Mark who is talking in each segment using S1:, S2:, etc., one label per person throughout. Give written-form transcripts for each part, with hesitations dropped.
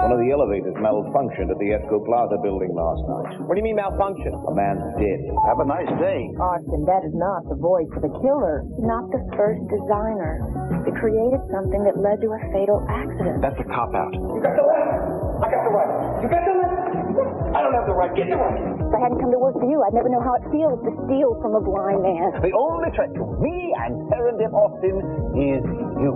S1: One of the elevators malfunctioned at the Esco Plaza building last night.
S2: What do you mean malfunction?
S1: A man's dead.
S3: Have a nice day.
S4: Austin, that is not the voice of a killer.
S5: Not the first designer. It created something that led to a fatal accident.
S2: That's a cop-out.
S6: You got the right. I got the right. You got the right. I don't have the right. Get the right.
S5: If I hadn't come to work for you, I'd never know how it feels to steal from a blind man.
S3: The only threat to me and Serendip Austin is you.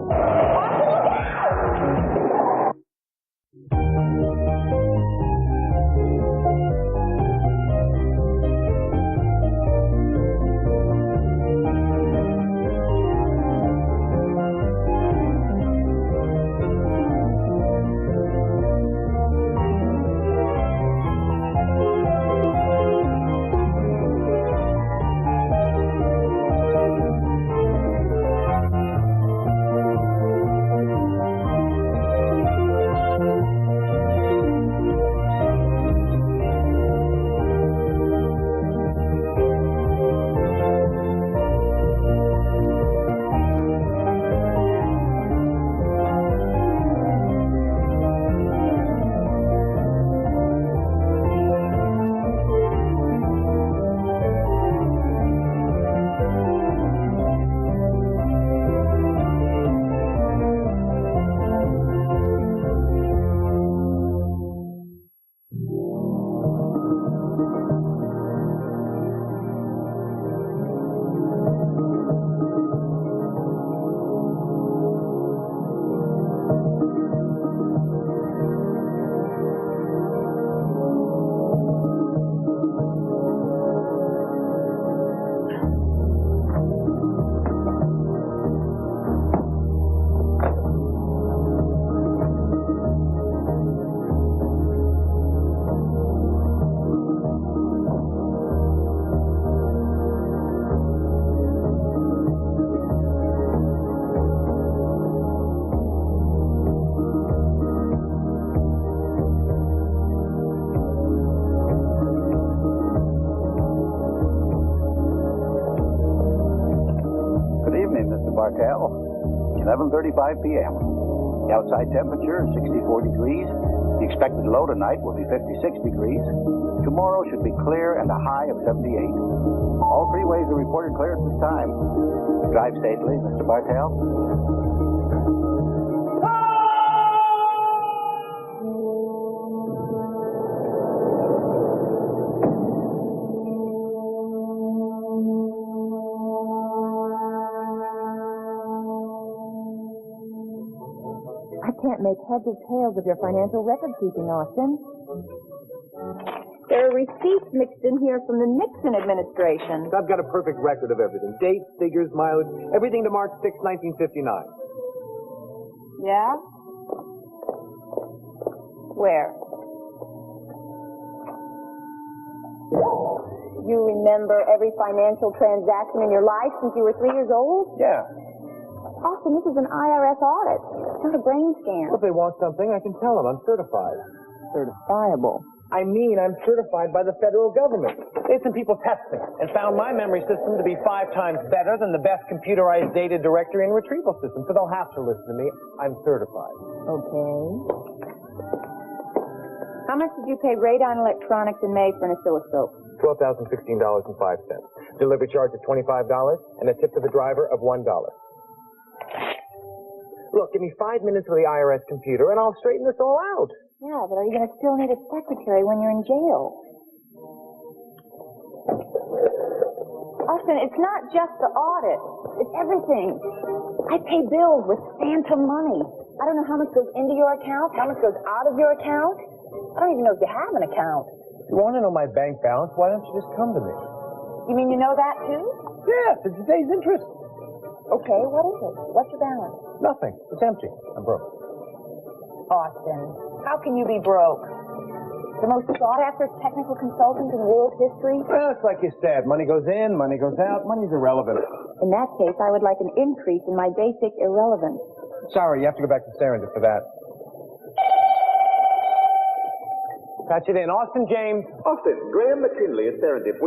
S3: Bartell, 11:35 p.m. The outside temperature is 64 degrees. The expected low tonight will be 56 degrees. Tomorrow should be clear and a high of 78. All freeways are reported clear at this time. Drive safely, Mr. Bartell.
S4: I can't make heads or tails of your financial record keeping, Austin. There are receipts mixed in here from the Nixon administration.
S2: I've got a perfect record of everything. Dates, figures, mileage, everything to March 6, 1959.
S4: Yeah? Where? You remember every financial transaction in your life since you were 3 years old?
S2: Yeah.
S4: Austin, this is an IRS audit. It's not a brain scan.
S2: If they want something, I can tell them. I'm certified.
S4: Certifiable.
S2: I mean, I'm certified by the federal government. They had some people test me and found my memory system to be 5 times better than the best computerized data directory and retrieval system, so they'll have to listen to me. I'm certified.
S4: Okay. How much did you pay Radon Electronics in May for an oscilloscope?
S2: $12,016.05. Delivery charge of $25 and a tip to the driver of $1. Look, give me 5 minutes with the IRS computer and I'll straighten this all out.
S4: Yeah, but are you going to still need a secretary when you're in jail? Austin, it's not just the audit. It's everything. I pay bills with phantom money. I don't know how much goes into your account, how much goes out of your account. I don't even know if you have an account.
S2: If you want to know my bank balance, why don't you just come to me?
S4: You mean you know that, too?
S2: Yes, it's today's interest.
S4: Okay, what is it? What's your balance?
S2: Nothing. It's empty. I'm broke.
S4: Austin, how can you be broke? The most sought-after technical consultant in world history?
S2: Well, it's like you said. Money goes in, money goes out. Money's irrelevant.
S4: In that case, I would like an increase in my basic irrelevance.
S2: Sorry, you have to go back to Serendip for that. Patch it in. Austin James.
S3: Austin, Graham McKinley at Serendip.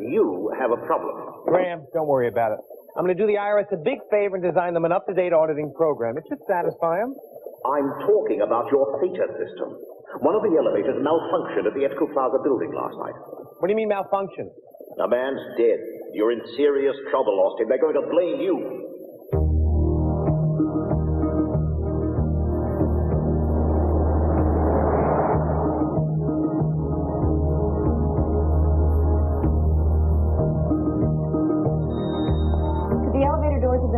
S3: You have a problem.
S2: Graham, don't worry about it. I'm going to do the IRS a big favor and design them an up-to-date auditing program. It should satisfy them.
S1: I'm talking about your theta system. One of the elevators malfunctioned at the Etco Plaza building last night.
S2: What do you mean malfunction?
S1: The man's dead. You're in serious trouble, Austin. They're going to blame you.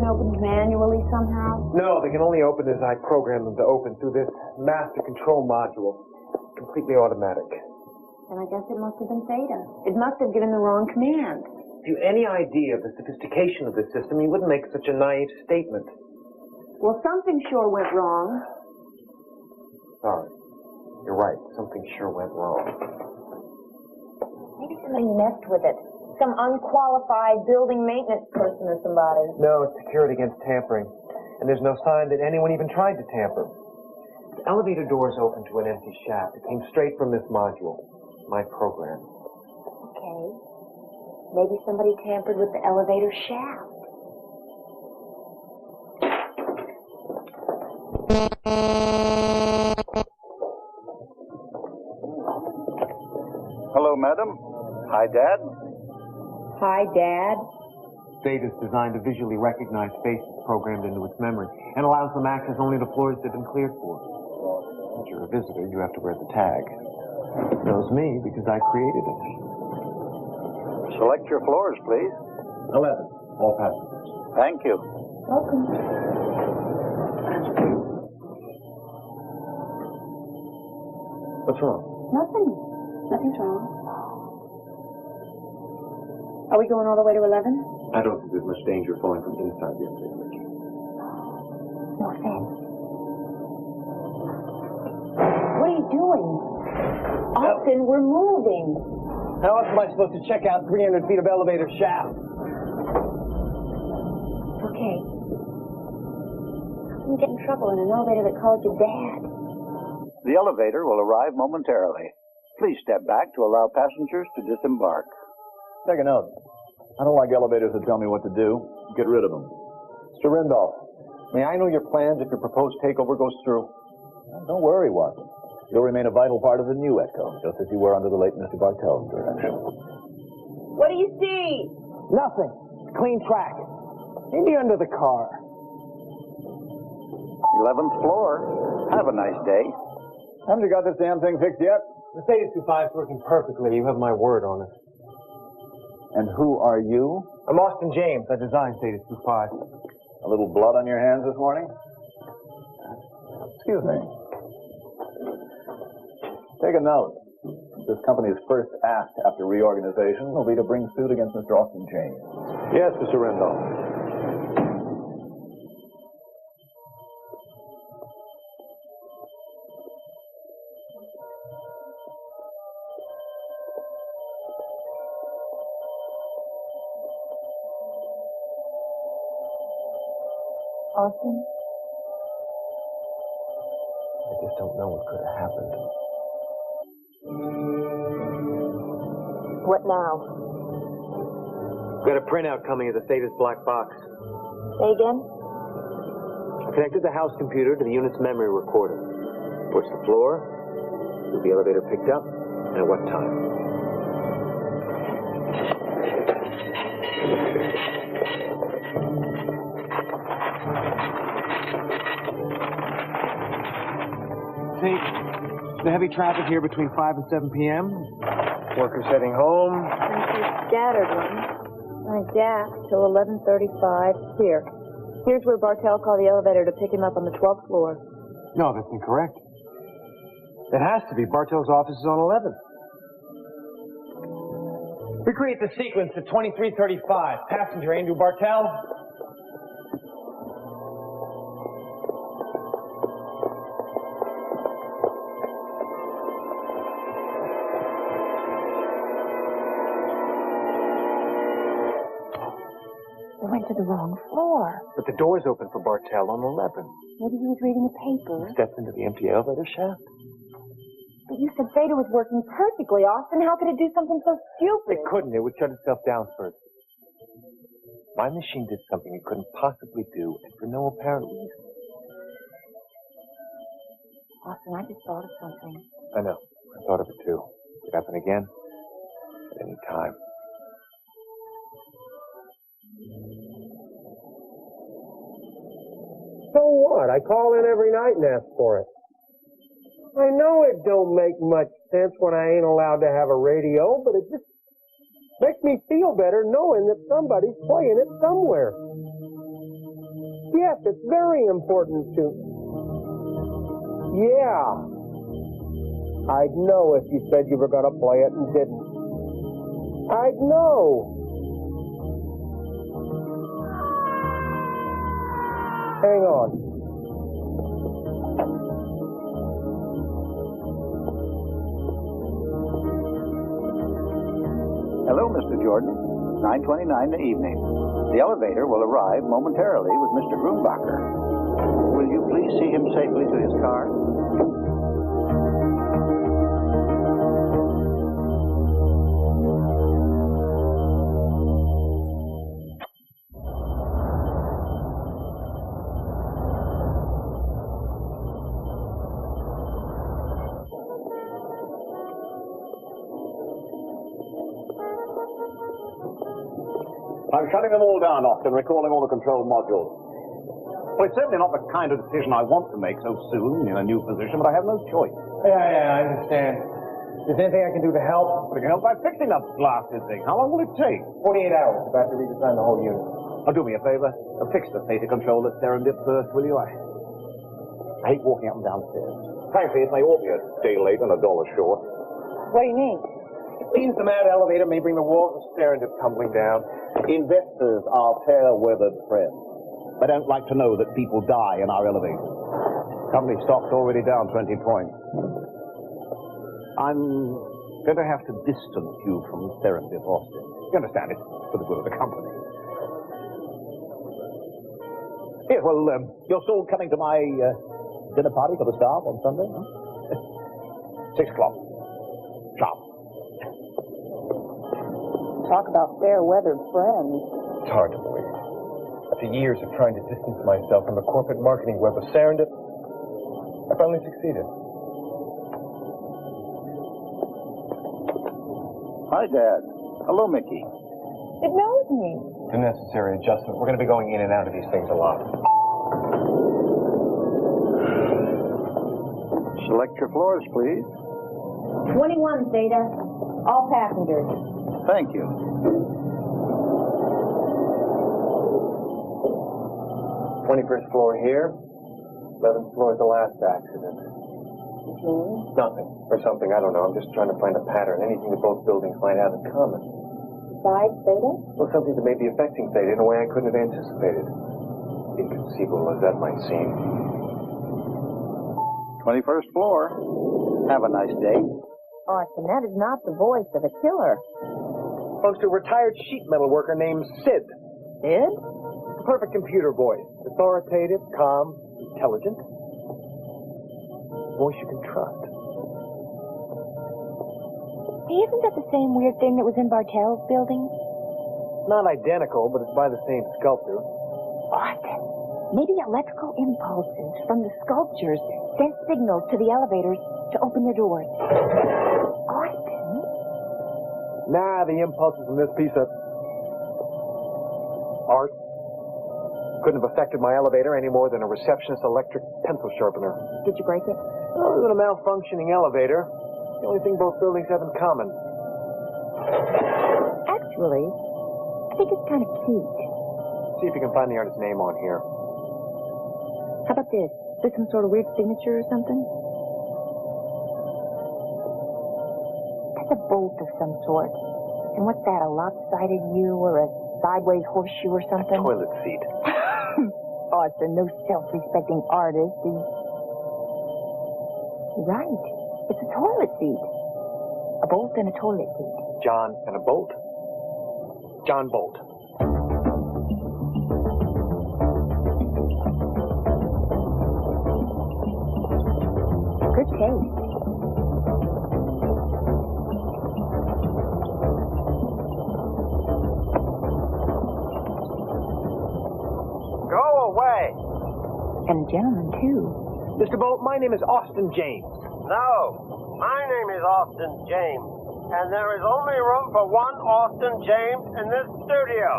S4: Opened manually somehow?
S2: No, they can only open as I program them to open through this master control module. Completely automatic.
S4: Then I guess it must have been Theta. It must have given the wrong command.
S2: If you had any idea of the sophistication of this system, you wouldn't make such a naive statement.
S4: Well, something sure went wrong.
S2: Sorry. You're right. Something sure went wrong.
S4: Maybe somebody messed with it. Some unqualified building maintenance person or somebody.
S2: No, it's secured against tampering. And there's no sign that anyone even tried to tamper. The elevator doors open to an empty shaft. It came straight from this module. My program.
S4: Okay. Maybe somebody tampered with the elevator shaft.
S3: Hello, madam. Hi, Dad.
S4: Hi, Dad.
S2: Theta is designed to visually recognize faces programmed into its memory and allows them access only to floors they've been cleared for. Since you're a visitor, you have to wear the tag. It knows me because I created it.
S3: Select your floors, please.
S2: 11. All passengers.
S3: Thank you.
S4: Welcome.
S2: What's wrong?
S4: Nothing. Nothing's wrong. Are we going all the way to 11?
S2: I don't think there's much danger of falling from inside the elevator.
S4: No offense. What are you doing? Austin, we're moving.
S2: How else am I supposed to check out 300 feet of elevator shaft?
S4: Okay. How can you get in trouble in an elevator that called you Dad?
S3: The elevator will arrive momentarily. Please step back to allow passengers to disembark.
S7: Take a note. I don't like elevators that tell me what to do. Get rid of them.
S1: Mr. Randolph, may I know your plans if your proposed takeover goes through?
S7: Don't worry, Watson. You'll remain a vital part of the new Etco, just as you were under the late Mr. Bartell's direction.
S4: What do you see?
S2: Nothing. Clean track. Maybe under the car.
S3: 11th floor. Have a nice day.
S7: Haven't you got this damn thing fixed yet?
S2: The Theta 25 is working perfectly. You have my word on it.
S7: And who are you?
S2: I'm Austin James. I designed Theta 25.
S7: A little blood on your hands this morning? Excuse me. Take a note. This company's first act after reorganization will be to bring suit against Mr. Austin James.
S1: Yes, Mr. Randolph.
S4: Austin?
S2: I just don't know what could have happened.
S4: What now?
S2: Got a printout coming of the Theta's black box.
S4: Say again?
S2: Connected the house computer to the unit's memory recorder. Push the floor, who the elevator picked up, and at what time. See, the heavy traffic here between 5 and 7 p.m. Workers heading home.
S5: And she's scattered one. I gap till 11:35 here. Here's where Bartell called the elevator to pick him up on the 12th floor.
S2: No, that's incorrect. It has to be. Bartell's office is on 11. Recreate the sequence at 23:35. Passenger Andrew Bartell.
S5: We went to the wrong floor.
S2: But the door's open for Bartell on 11.
S5: Maybe he was reading the paper.
S2: Steps into the empty elevator shaft.
S5: But you said Theta was working perfectly, Austin. How could it do something so stupid?
S2: It couldn't. It would shut itself down first. My machine did something it couldn't possibly do, and for no apparent reason.
S4: Austin, I just thought of something.
S2: I know. I thought of it too. Could happen again at any time.
S8: So what? I call in every night and ask for it. I know it don't make much sense when I ain't allowed to have a radio, but it just makes me feel better knowing that somebody's playing it somewhere. Yes, it's very important to... Yeah. I'd know if you said you were going to play it and didn't. I'd know. Hang on.
S3: Hello, Mr. Jordan. 9:29 in the evening. The elevator will arrive momentarily with Mr. Grumbacher. Will you please see him safely to his car?
S1: I'm shutting them all down, Austin, recalling all the control modules. Well, it's certainly not the kind of decision I want to make so soon in a new position, but I have no choice.
S2: Yeah, I understand. Is there anything I can do to help?
S1: I can help by fixing that blasted thing. How long will it take?
S2: 48 hours. About to redesign the whole unit.
S1: Oh, do me a favor. Fix the theta control at Serendip first, will you? I hate walking up and down stairs. Frankly, it may all be a day late and $1 short.
S4: What do you mean?
S2: It seems the mad elevator may bring the walls of Serendip tumbling down.
S1: Investors are fair-weathered friends. They don't like to know that people die in our elevators. Company stock's already down 20 points. I'm going to have to distance you from Serendip, Austin. You understand, it's for the good of the company. Yes, well, you're still coming to my dinner party for the staff on Sunday? Huh? 6 o'clock. Sharp.
S4: Talk about fair-weathered friends.
S2: It's hard to believe. After years of trying to distance myself from the corporate marketing web of Serendip, I finally succeeded.
S3: Hi, Dad. Hello, Mickey.
S4: It knows me.
S2: It's a necessary adjustment. We're going to be going in and out of these things a lot.
S3: Select your floors, please.
S4: 21 Theta. All passengers.
S3: Thank you.
S2: 21st floor here. 11th floor is the last accident. Nothing. Or something, I don't know. I'm just trying to find a pattern. Anything that both buildings might have in common.
S4: Besides Theta?
S2: Well, something that may be affecting Theta in a way I couldn't have anticipated. Inconceivable as that might seem.
S3: 21st floor. Have a nice day.
S4: Austin, that is not the voice of a killer.
S2: Belongs to a retired sheet metal worker named Sid.
S4: Sid?
S2: The perfect computer voice. Authoritative, calm, intelligent. Voice you can trust.
S4: Hey, isn't that the same weird thing that was in Bartell's building?
S2: Not identical, but it's by the same sculptor.
S4: Austin, maybe electrical impulses from the sculptures sent signals to the elevators to open the doors. Austin?
S2: Nah, the impulses from this piece of art couldn't have affected my elevator any more than a receptionist's electric pencil sharpener.
S4: Did you break it?
S2: Well, it was a malfunctioning elevator. The only thing both buildings have in common.
S4: Actually, I think it's kind of cute.
S2: See if you can find the artist's name on here.
S4: How about this? Is this some sort of weird signature or something? That's a bolt of some sort. And what's that, a lopsided U or a sideways horseshoe or something?
S2: Toilet seat.
S4: Austin, no self-respecting artist is... Right. It's a toilet seat. A bolt and a toilet seat.
S2: John and a bolt. John Bolt.
S4: Good taste.
S2: Go away!
S4: And a gentleman, too.
S2: Mr. Bolt, my name is Austin James.
S8: No, my name is Austin James, and there is only room for one Austin James in this studio.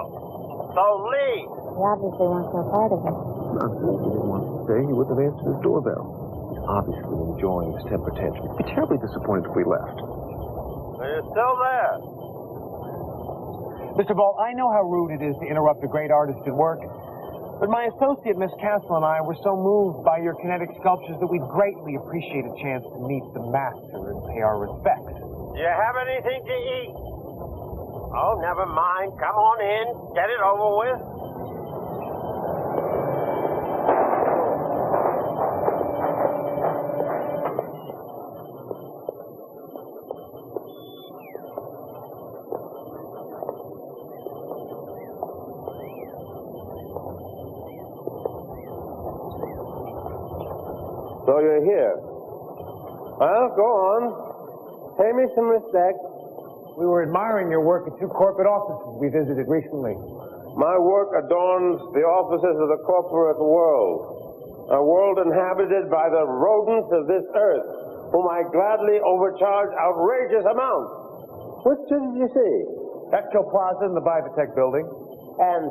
S8: So leave.
S5: He obviously wants no part of it.
S2: I'm saying he didn't want to stay. He wouldn't have answered his doorbell. He's obviously enjoying his temper tantrum. He'd be terribly disappointed if we left.
S8: Are you still there?
S2: Mr. Bolt, I know how rude it is to interrupt a great artist at work, but my associate, Miss Castle, and I were so moved by your kinetic sculptures that we'd greatly appreciate a chance to meet the master and pay our respects.
S8: Do you have anything to eat? Oh, never mind. Come on in. Get it over with. So you're here. Well, go on. Pay me some respect.
S2: We were admiring your work at two corporate offices we visited recently.
S8: My work adorns the offices of the corporate world, a world inhabited by the rodents of this earth, whom I gladly overcharge outrageous amounts. Which did you see?
S2: Petco Plaza and the Vivitech building.
S8: And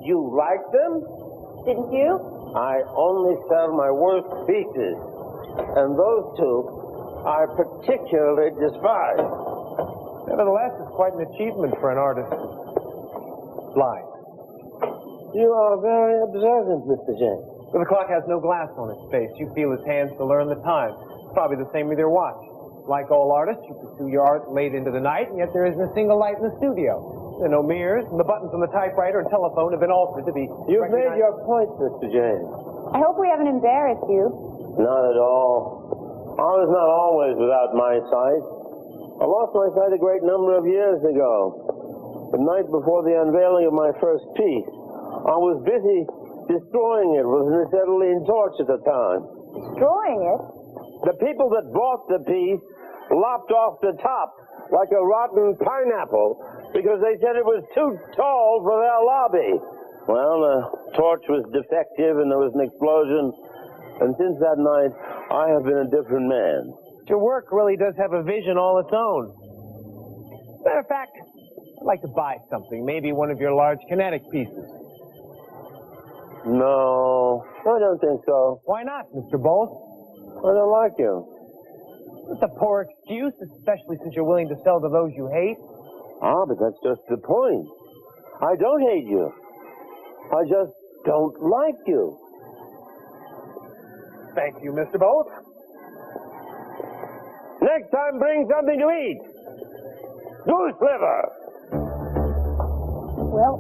S8: you like them?
S5: Didn't you?
S8: I only sell my worst pieces, and those two I particularly despise.
S2: Nevertheless, it's quite an achievement for an artist. Blind.
S8: You are very observant, Mr. James.
S2: But the clock has no glass on its face. You feel his hands to learn the time. It's probably the same with your watch. Like all artists, you pursue your art late into the night, and yet there isn't a single light in the studio. There are no mirrors, and the buttons on the typewriter and telephone have been altered to be...
S8: You've made your point, Mr. James.
S4: I hope we haven't embarrassed you.
S8: Not at all. I was not always without my sight. I lost my sight a great number of years ago. The night before the unveiling of my first piece, I was busy destroying it with an acetylene torch at the time.
S4: Destroying it?
S8: The people that bought the piece lopped off the top like a rotten pineapple because they said it was too tall for their lobby. Well, the torch was defective and there was an explosion, and since that night, I have been a different man.
S2: Your work really does have a vision all its own. Matter of fact, I'd like to buy something, maybe one of your large kinetic pieces.
S8: No, I don't think so.
S2: Why not, Mr. Bolt?
S8: I don't like you.
S2: It's a poor excuse, especially since you're willing to sell to those you hate.
S8: Ah, but that's just the point. I don't hate you. I just don't like you.
S2: Thank you, Mr. Bolt.
S8: Next time, bring something to eat. Goose liver.
S4: Well,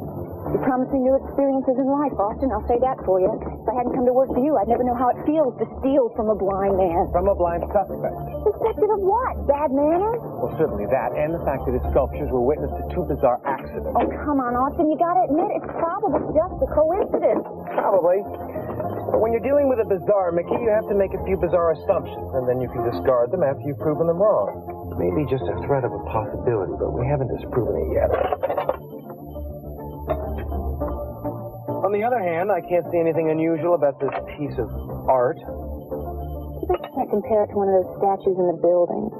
S4: you're promising new experiences in life, Austin. I'll say that for you. If I hadn't come to work for you, I'd never know how it feels to steal from a blind man.
S2: From a blind suspect.
S4: Suspected of what? Bad manners?
S2: Well, certainly that, and the fact that his sculptures were witness to two bizarre accidents.
S4: Oh, come on, Austin. You gotta admit, it's probably just a coincidence.
S2: Probably. But when you're dealing with a bizarre, Mickey, you have to make a few bizarre assumptions, and then you can discard them after you've proven them wrong. Maybe just a threat of a possibility, but we haven't disproven it yet. On the other hand, I can't see anything unusual about this piece of art.
S4: I bet you can't compare it to one of those statues in the building.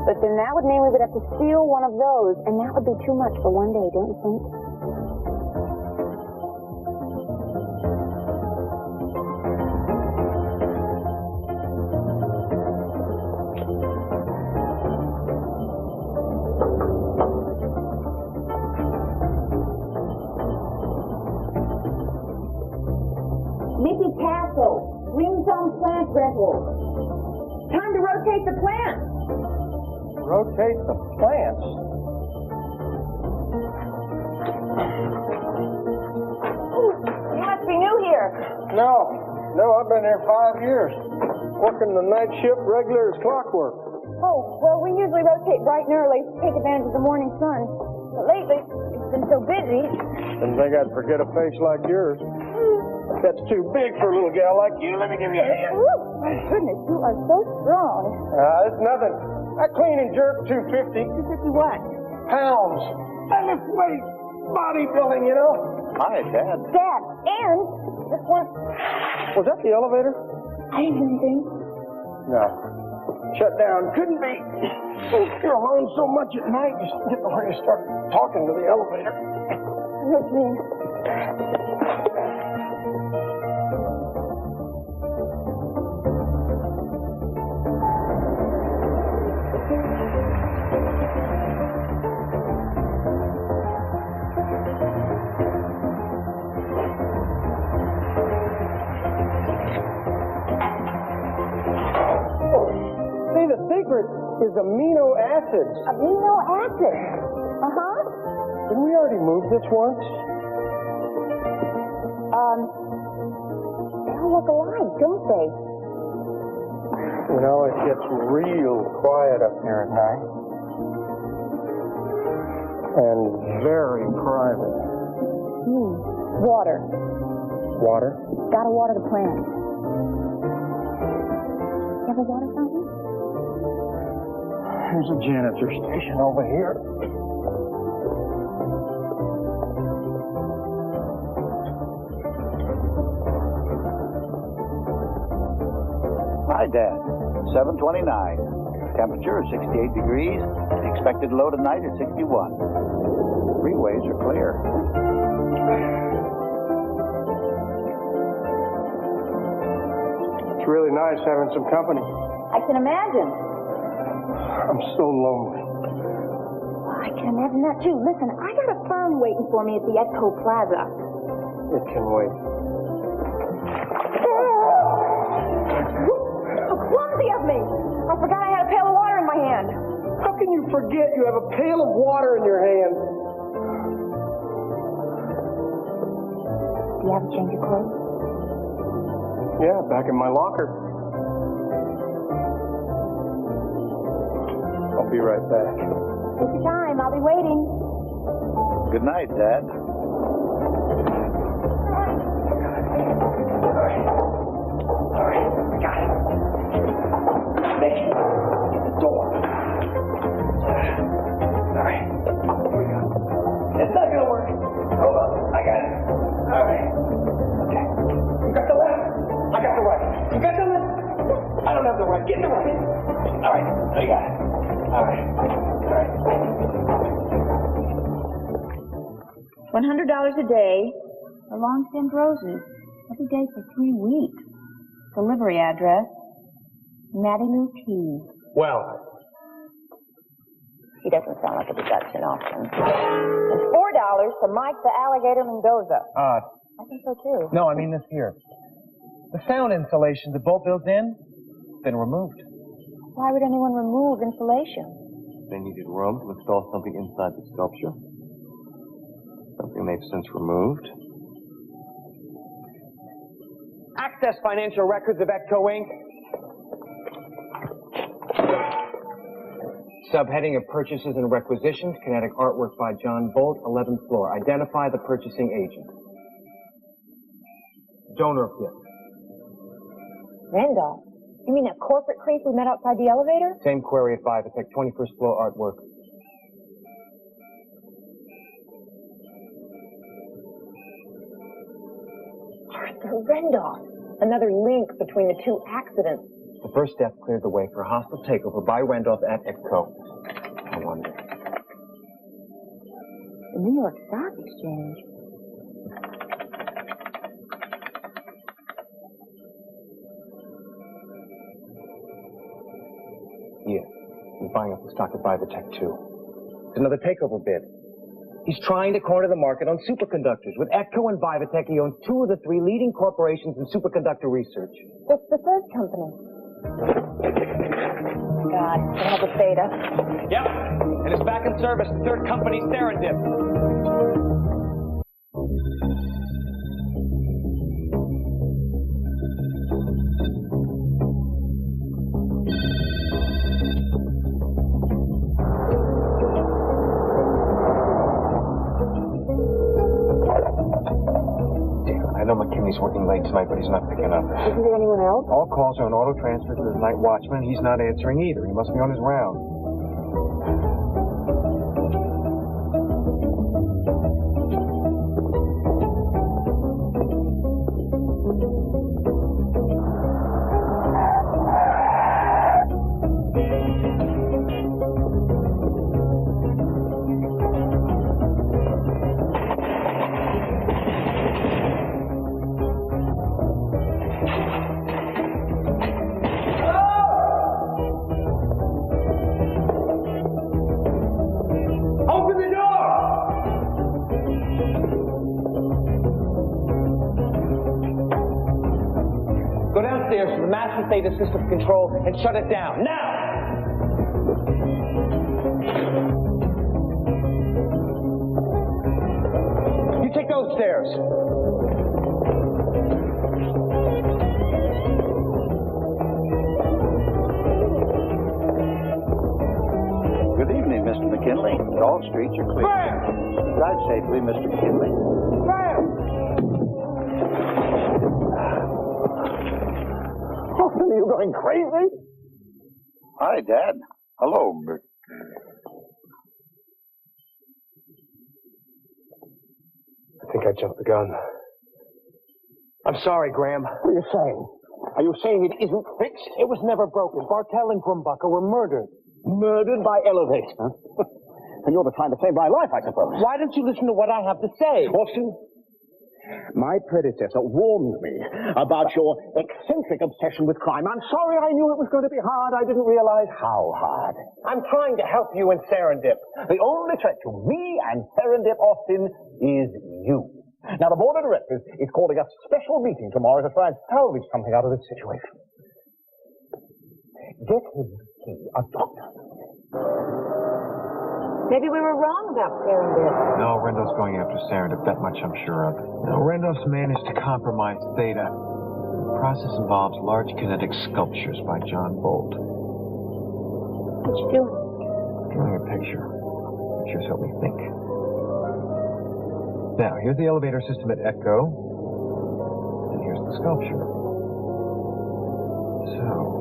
S4: But then that would mean we would have to steal one of those, and that would be too much for one day, don't you think? Mickey Castle, Green Thumb Plant Rental. Time to rotate the plant.
S2: Rotate the plants?
S4: Ooh, you must be new here.
S8: No, I've been here 5 years. Working the night shift regular as clockwork.
S4: Oh, well, we usually rotate bright and early to take advantage of the morning sun. But lately, it's been so busy.
S8: Didn't think I'd forget a face like yours. That's too big for a little gal like you. Let me give you a hand.
S4: Ooh, my goodness, you are so strong.
S8: It's nothing. I clean and jerk 250.
S4: 250 what?
S8: Pounds. I lift weight. Bodybuilding, you know.
S3: Hi, Dad.
S4: Dad, and this one.
S8: Was that the elevator?
S4: I didn't hear anything.
S8: No. Shut down. Couldn't be. You're alone so much at night, you get the way to start talking to the elevator.
S4: That's me.
S8: See, the secret is amino acids.
S4: Amino acids. Uh-huh.
S8: Didn't we already move this once?
S4: They all look alike, don't they?
S8: You know, it gets real quiet up here at night. And very private.
S4: Water.
S8: Water?
S4: Gotta water the plants. You have a water fountain?
S8: There's a janitor station over here.
S3: Hi, Dad. 7:29. Temperature is 68 degrees. Expected low tonight is 61. Freeways are clear.
S8: It's really nice having some company.
S4: I can imagine.
S8: I'm so lonely.
S4: I can imagine that too. Listen, I got a firm waiting for me at the Edco Plaza.
S8: It can wait.
S4: How clumsy of me! I forgot I had a pail of water in my hand.
S8: How can you forget you have a pail of water in your hand?
S4: Do you have a change of clothes?
S8: Yeah, back in my locker. I'll be right back.
S4: Take your time. I'll be waiting.
S3: Good night, Dad.
S6: All right, I got it. Nick, get the door. All right, here we go. It's not gonna work. Hold on, I got it. All right. Okay. You got the left. I got the right. You got the left. I don't have the right. Get the right. All right, I got it. All right. All right.
S5: $100 a day for long-stemmed roses. Every day for 3 weeks. Delivery address, Matty Lou T.
S2: Well,
S4: He doesn't sound like a deduction option. And $4 for Mike the Alligator Mendoza. I think so too.
S2: no, I mean this here. The sound insulation the boat builds in, been removed.
S4: Why would anyone remove insulation?
S9: They needed room to install something inside the sculpture. Something they've since removed.
S2: Access financial records of Edco Inc. Subheading of purchases and requisitions, kinetic artwork by John Bolt, 11th floor. Identify the purchasing agent. Donor of gift.
S4: Randolph. You mean that corporate creep we met outside the elevator?
S2: Same query at Vivatech, 21st floor artwork.
S4: Arthur Randolph. Another link between the two accidents.
S2: The first death cleared the way for a hostile takeover by Randolph at Edco. I wonder.
S4: The New York Stock Exchange.
S2: Yeah, he's buying up the stock at Vivatech, too. It's another takeover bid. He's trying to corner the market on superconductors. With Edco and Vivatech, he owns 2 of the 3 leading corporations in superconductor research.
S4: What's the third company? God, it has a beta.
S2: Yep, and it's back in service. The third company, Serendip. I know McKinley's working late tonight, but he's not picking up.
S4: Isn't there anyone else?
S2: All calls are on auto transfer to the night watchman. He's not answering either. He must be on his round. stairs to the master theta system control and shut it down. Now! You take those stairs.
S3: Good evening, Mr. McKinley. All streets are clear. Drive safely, Mr. McKinley.
S1: Austin, are you going crazy?
S3: Hi, Dad. Hello,
S2: I think I jumped the gun. I'm sorry, Graham.
S1: What are you saying? Are you saying it isn't fixed?
S2: It was never broken. Bartell and Grumbucker were murdered.
S1: Murdered by elevator. And you're trying to save my life, I suppose.
S2: Why don't you listen to what I have to say?
S1: Austin, my predecessor warned me about your eccentric obsession with crime. I'm sorry, I knew it was going to be hard. I didn't realize how hard.
S2: I'm trying to help you in Serendip.
S1: The only threat to me and Serendip, Austin, is you. Now, the board of directors is calling a special meeting tomorrow to try and salvage something out of this situation. Get him to see a doctor.
S5: Maybe we were wrong about Serendip.
S9: No, Rendo's going after Serendip, that much I'm sure of. No, Rendo's managed to compromise Theta. The process involves large kinetic sculptures by John Bolt.
S5: What you doing?
S9: Drawing a picture. Pictures help me think. Now, here's the elevator system at Echo. And here's the sculpture. So...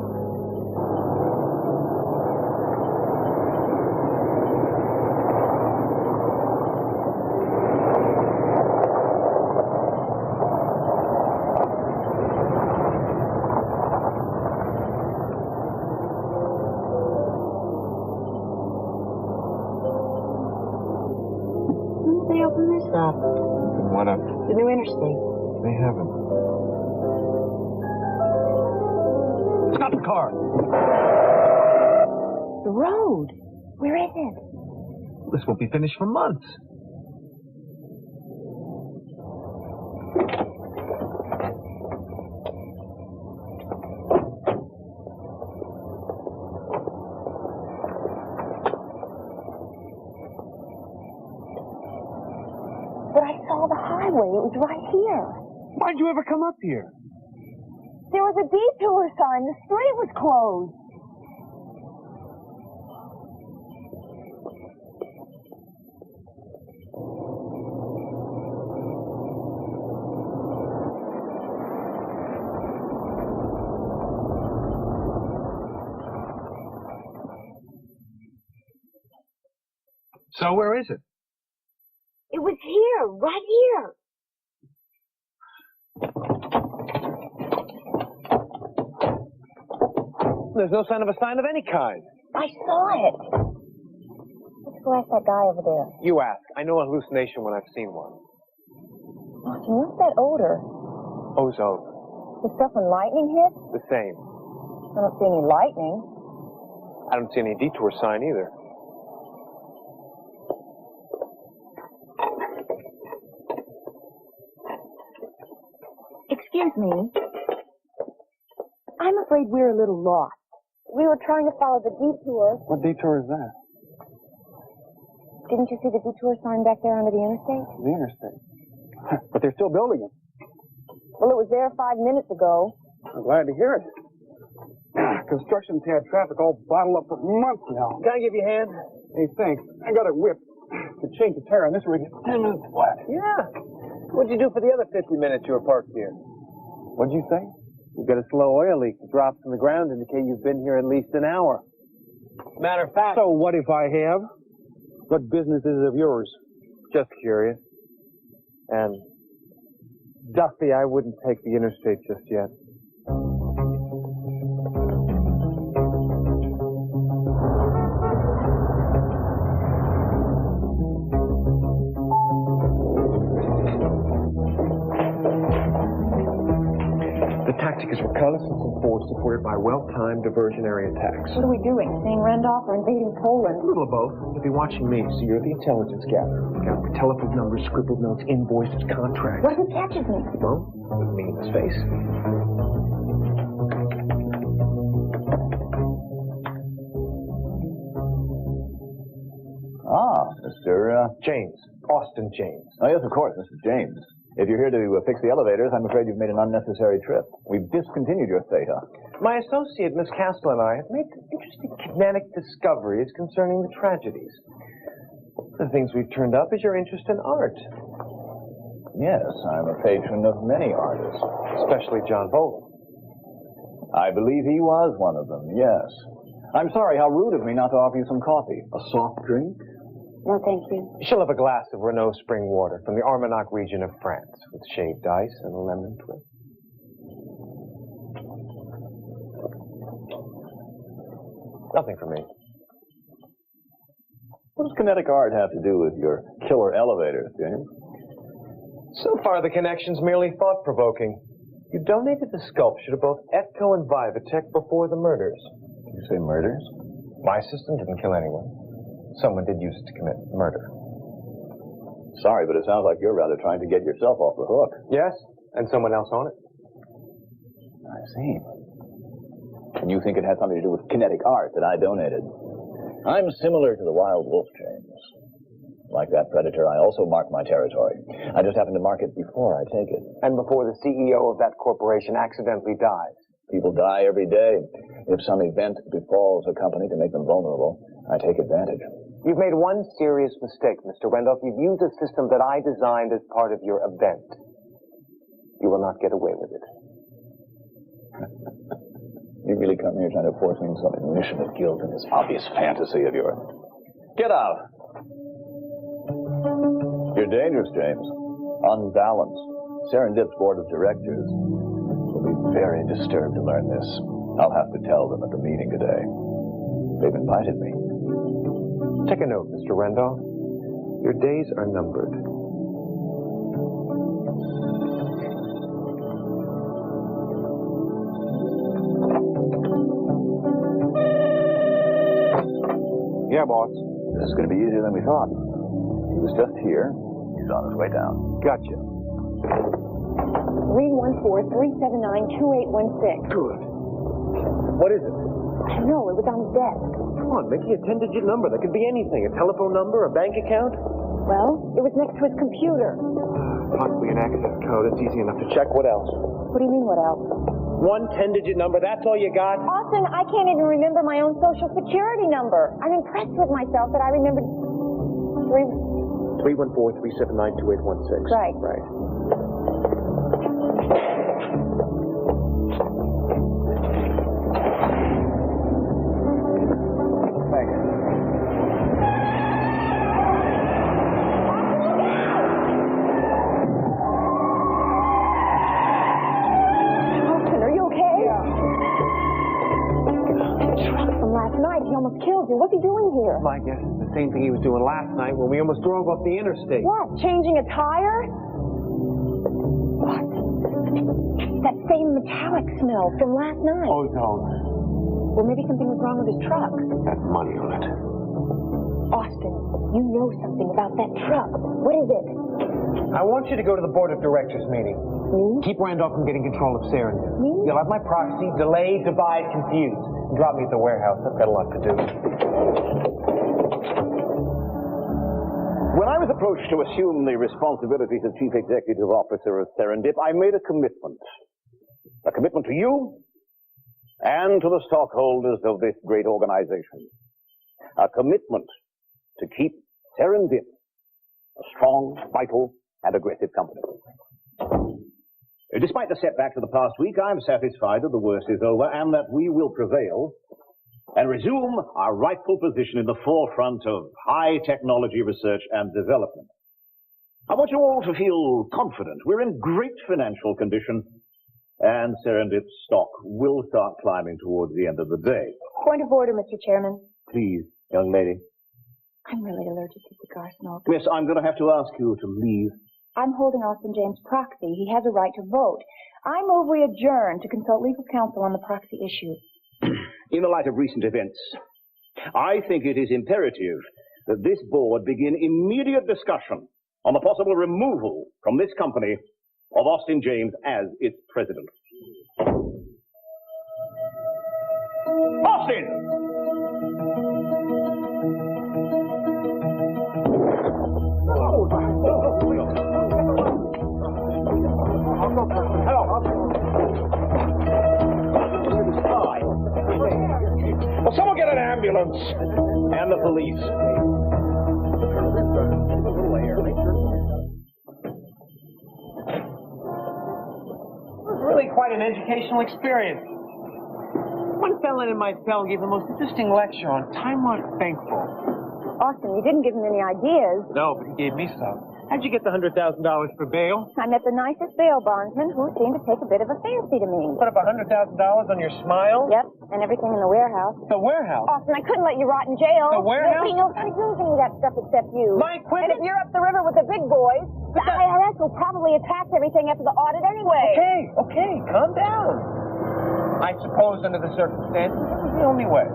S5: They open this up.
S9: What up?
S5: The new interstate.
S9: They haven't. Stop the car!
S5: The road. Where is it?
S9: This won't be finished for months.
S4: But I saw the highway. It was right here.
S2: Why'd you ever come up here?
S4: There was a detour sign. The street was closed.
S9: So where is it?
S4: It was here, right here.
S2: There's no sign of any kind.
S4: I saw it. Let's go ask that guy over there.
S2: You ask. I know a hallucination when I've seen one.
S4: Austin, what's that odor?
S2: Ozone.
S4: The stuff when lightning hits?
S2: The same.
S4: I don't see any lightning.
S2: I don't see any detour sign either.
S4: Excuse me. I'm afraid we're a little lost. We were trying to follow the detour.
S7: What detour is that?
S4: Didn't you see the detour sign back there under the interstate?
S7: The interstate. But they're still building it.
S4: Well, it was there 5 minutes ago.
S7: I'm glad to hear it. Construction's had traffic all bottled up for months now.
S2: Can I give you a hand?
S7: Hey, thanks. I got it whipped. The change the tire on this rig is 10 minutes flat.
S2: Yeah. What'd you do for the other 50 minutes you were parked here?
S7: What'd you say?
S2: You've got a slow oil leak. The drops in the ground indicate you've been here at least an hour. Matter of fact...
S8: So what if I have? What business is it of yours?
S2: Just curious. And, Duffy, I wouldn't take the interstate just yet.
S9: The tactic is reconnaissance and force supported by well-timed diversionary attacks.
S5: What are we doing? Staying Randolph or invading
S9: A
S5: Poland?
S9: little of both. You'll be watching me, so you're the intelligence gatherer. Look out for telephone numbers, scribbled notes, invoices, contracts.
S5: What if he catches me?
S9: Well, with me in his face.
S7: Ah, Mr.
S2: James. Austin James.
S7: Oh, yes, of course, Mr. James. If you're here to fix the elevators, I'm afraid you've made an unnecessary trip. We've discontinued your theta.
S2: My associate, Miss Castle, and I have made interesting kinetic discoveries concerning the tragedies. One of the things we've turned up is your interest in art,
S7: Yes, I'm a patron of many artists.
S2: especially John Vogel.
S7: I believe he was one of them, yes. I'm sorry, how rude of me not to offer you some coffee. A soft drink?
S5: No, thank you.
S2: She'll have a glass of Renault spring water from the Armagnac region of France with shaved ice and a lemon twist. Nothing for me.
S7: What does kinetic art have to do with your killer elevators, James?
S2: So far, the connection's merely thought-provoking. You donated the sculpture to both Etco and Vivatech before the murders.
S7: Did you say murders?
S2: My system didn't kill anyone. Someone did use it to commit murder.
S7: Sorry, but it sounds like you're rather trying to get yourself off the hook.
S2: Yes, and someone else on it.
S7: I see. And you think it had something to do with kinetic art that I donated? I'm similar to the wild wolf, James. Like that predator, I also mark my territory. I just happen to mark it before I take it.
S2: And before the CEO of that corporation accidentally dies.
S7: People die every day. If some event befalls a company to make them vulnerable, I take advantage.
S2: You've made one serious mistake, Mr. Randolph. You've used a system that I designed as part of your event. You will not get away with it.
S7: You really come here trying to force me into some admission of guilt in this obvious fantasy of yours. Get out! You're dangerous, James. Unbalanced. Serendip's board of directors will be very disturbed to learn this. I'll have to tell them at the meeting today. They've invited me.
S2: Take a note, Mr. Randolph. Your days are numbered.
S3: Yeah, boss.
S7: This is going to be easier than we thought. He was just here. He's on his way down.
S2: Gotcha.
S5: 314-379-2816.
S2: Good. What is it?
S5: I don't know. It was on his desk.
S2: Come on, Mickey, a 10-digit number. That could be anything. A telephone number, a bank account?
S5: Well, it was next to his computer.
S2: Possibly an access code. It's easy enough to check. What else?
S5: What do you mean, what else?
S2: One 10-digit number. That's all you got?
S5: Austin, I can't even remember my own social security number. I'm impressed with myself that I remembered
S2: 314-379-2816.
S5: Right.
S2: Right.
S7: Thanks.
S5: Austin, are you okay? Yeah. The truck from last night, he almost killed you. What's he doing here?
S2: My guess is the same thing he was doing last night when we almost drove off the interstate.
S5: What, changing a tire? What? That same metallic smell from last night.
S2: Oh, no.
S5: Well, maybe something was wrong with his truck.
S2: That money on it.
S5: Austin, you know something about that truck. What is it?
S2: I want you to go to the board of directors meeting.
S5: Me?
S2: Keep Randolph from getting control of Serendip.
S5: Me?
S2: You'll have my proxy, delay, divide, confuse. Drop me at the warehouse. I've got a lot to do.
S1: When I was approached to assume the responsibilities of Chief Executive Officer of Serendip, I made a commitment. A commitment to you and to the stockholders of this great organization. A commitment to keep Serendip a strong, vital, and aggressive company. Despite the setbacks of the past week, I'm satisfied that the worst is over and that we will prevail and resume our rightful position in the forefront of high technology research and development. I want you all to feel confident. We're in great financial condition, and Serendip's stock will start climbing towards the end of the day.
S5: Point of order, Mr. Chairman.
S1: Please, young lady.
S5: I'm really allergic to cigar smoke.
S1: Miss, I'm going to have to ask you to leave.
S5: I'm holding Austin James' proxy. He has a right to vote. I move we adjourn to consult legal counsel on the proxy issue.
S1: In the light of recent events, I think it is imperative that this board begin immediate discussion on the possible removal from this company of Austin James as its president. Austin!
S6: Well, someone get an ambulance.
S1: And the police.
S2: It was really quite an educational experience. One fellow in my cell gave the most interesting lecture on time not thankful.
S4: Austin, you didn't give him any ideas.
S2: No, but he gave me some. How'd you get the $100,000 for bail?
S4: I met the nicest bail bondsman who seemed to take a bit of a fancy to me.
S2: Put up $100,000 on your smile?
S4: Yep, and everything in the warehouse.
S2: The warehouse?
S4: Austin, I couldn't let you rot in jail.
S2: The warehouse?
S4: Nobody knows how to use any of that stuff except you.
S2: My equipment?
S4: And if you're up the river with the big boys, the IRS will probably attack everything after the audit anyway.
S2: Okay, calm down. I suppose under the circumstances, it was the only way.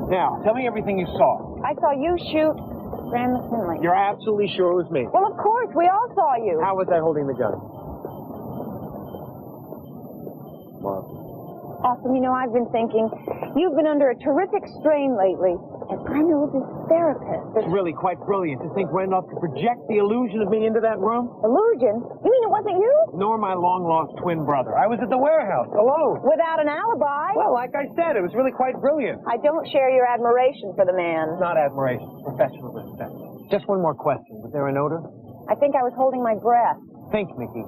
S2: Now, tell me everything you saw.
S4: I saw you shoot Graham McKinley.
S2: You're absolutely sure it was me?
S4: Well, of course, we all saw you.
S2: How was I holding the gun?
S4: Austin, you know, I've been thinking, you've been under a terrific strain lately, and I know this therapist.
S2: It's really quite brilliant to think Randolph could project the illusion of me into that room.
S4: Illusion? You mean it wasn't you?
S2: Nor my long-lost twin brother. I was at the warehouse, alone.
S4: Without an alibi?
S2: Well, like I said, it was really quite brilliant.
S4: I don't share your admiration for the man.
S2: Not admiration, professional respect. Just one more question. Was there an odor?
S4: I think I was holding my breath.
S2: Think, Mickey.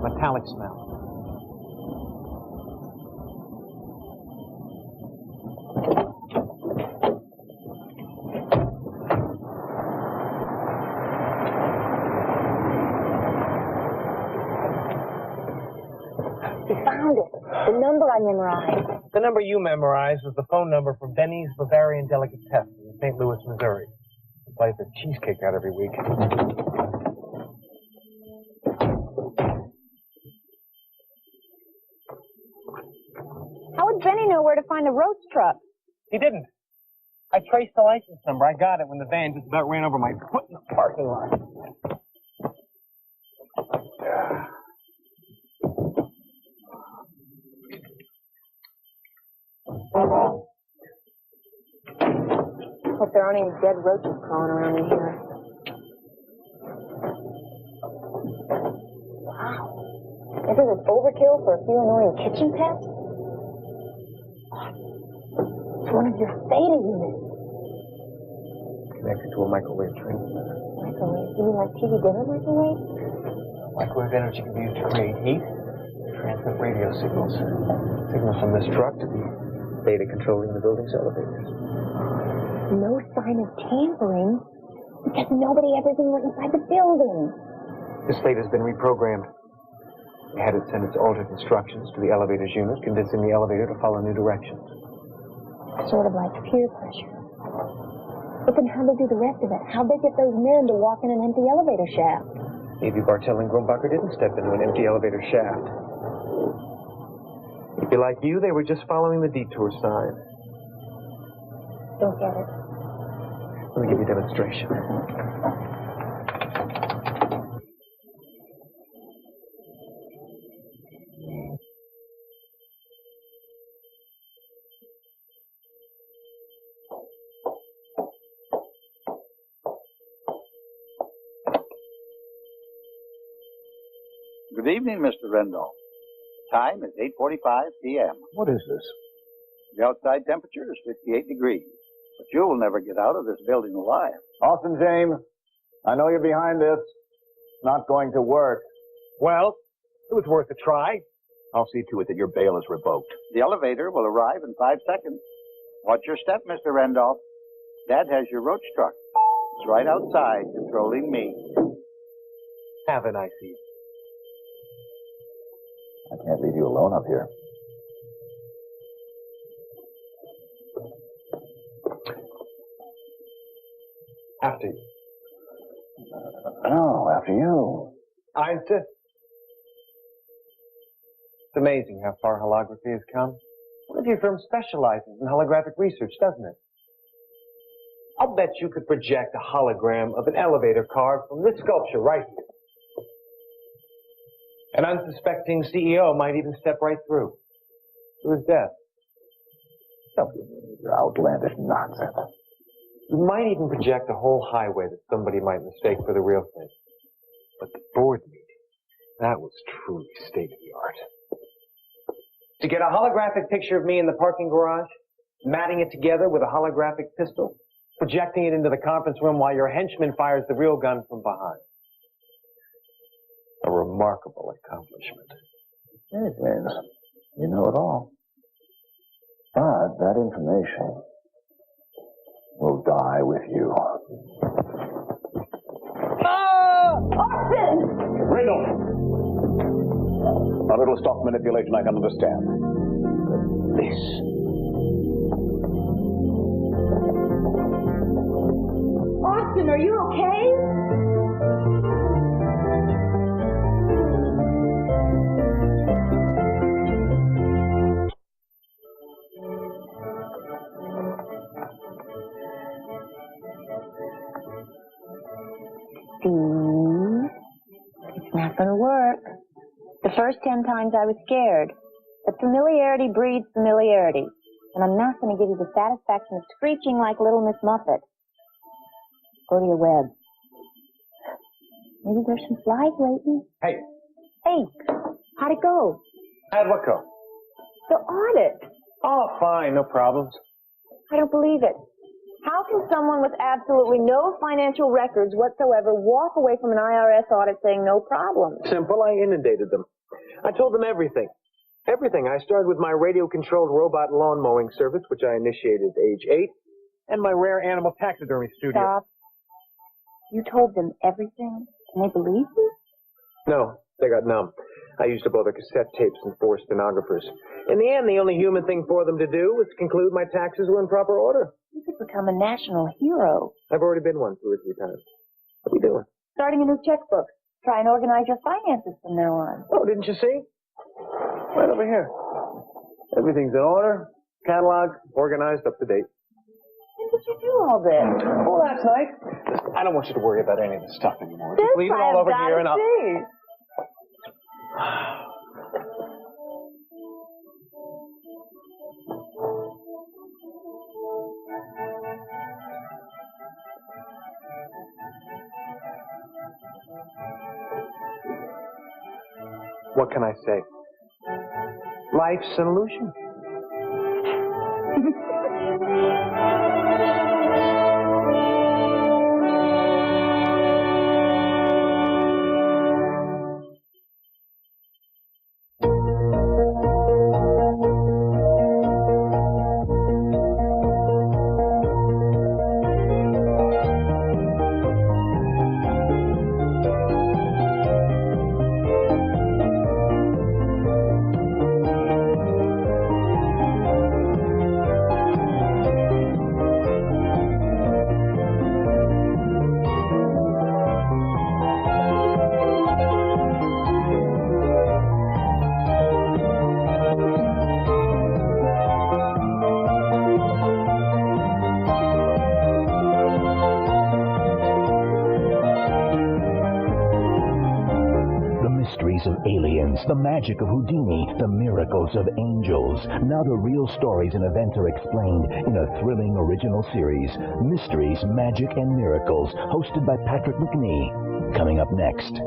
S2: Metallic smell.
S4: We found it. The number I memorized.
S2: The number you memorized was the phone number for Benny's Bavarian Delicatessen in St. Louis, Missouri. The place that cheesecake out every week.
S4: How would Benny know where to find a roach truck?
S2: He didn't. I traced the license number. I got it when the van just about ran over my foot in the parking lot.
S4: Hope there aren't any dead roaches crawling around in here. Wow. This is overkill for a few annoying kitchen pets? It's one of your Theta units.
S2: Connected to a microwave transmitter.
S4: Microwave? You mean like TV dinner microwave?
S2: Microwave energy can be used to create heat and transmit radio signals. Signals from this truck to the Theta controlling the building's elevators.
S4: No sign of tampering because nobody ever even went inside the building.
S2: This Theta's been reprogrammed. We had it send its altered instructions to the elevator's unit, convincing the elevator to follow new directions.
S4: Sort of like peer pressure. But then how'd they do the rest of it? How'd they get those men to walk in an empty elevator shaft?
S2: Maybe Bartell and Grumbacher didn't step into an empty elevator shaft. If you're like you, they were just following the detour sign.
S4: Don't get it.
S2: Let me give you a demonstration.
S3: Good evening, Mr. Rendell. Time is 8:45 p.m.
S7: What is this?
S3: The outside temperature is 58 degrees. But you will never get out of this building alive.
S1: Austin James, I know you're behind this. It's not going to work.
S2: Well, it was worth a try.
S7: I'll see to it that your bail is revoked.
S3: The elevator will arrive in 5 seconds. Watch your step, Mr. Randolph. Dad has your roach truck. It's right outside, controlling me.
S2: Have a nice evening.
S7: I can't leave you alone up here.
S2: After you.
S7: No, after you.
S2: I insist. It's amazing how far holography has come. One of your firms specializes in holographic research, doesn't it? I'll bet you could project a hologram of an elevator car from this sculpture right here. An unsuspecting CEO might even step right through to his death.
S7: Don't give me your outlandish nonsense.
S2: You might even project a whole highway that somebody might mistake for the real thing. But the board meeting, that was truly state-of-the-art. To get a holographic picture of me in the parking garage, matting it together with a holographic pistol, projecting it into the conference room while your henchman fires the real gun from behind. A remarkable accomplishment.
S7: Hey, James, you know it all. But that information will die with you.
S4: Austin!
S1: Randolph! A little stock manipulation I can understand. This.
S4: Austin, are you okay?
S5: It's not going to work. The first 10 times I was scared. But familiarity breeds familiarity. And I'm not going to give you the satisfaction of screeching like Little Miss Muffet. Go to your web. Maybe there's some flies waiting.
S2: Hey.
S5: Hey, how'd it go?
S2: How'd what go?
S5: The audit.
S2: Oh, fine, no problems.
S5: I don't believe it. How can someone with absolutely no financial records whatsoever walk away from an IRS audit saying no problem?
S2: Simple, I inundated them. I told them everything. Everything. I started with my radio-controlled robot lawn mowing service, which I initiated at age 8, and my rare animal taxidermy studio.
S5: Stop. You told them everything, and they believed you?
S2: No, they got numb. I used up all their cassette tapes and 4 stenographers. In the end, the only human thing for them to do was conclude my taxes were in proper order.
S5: You could become a national hero.
S2: I've already been one 2 or 3 times. What are we doing?
S5: Starting a new checkbook. Try and organize your finances from now on.
S2: Oh, didn't you see? Right over here. Everything's in order, catalog, organized, up to date.
S5: When did you do all this?
S2: Oh, last night. Listen, I don't want you to worry about any of this stuff anymore. Just leave it all over here and I'll... What can I say? Life's an illusion.
S10: Of aliens, the magic of Houdini, the miracles of angels. Now the real stories and events are explained in a thrilling original series, Mysteries, Magic, and Miracles, hosted by Patrick McNee. Coming up next.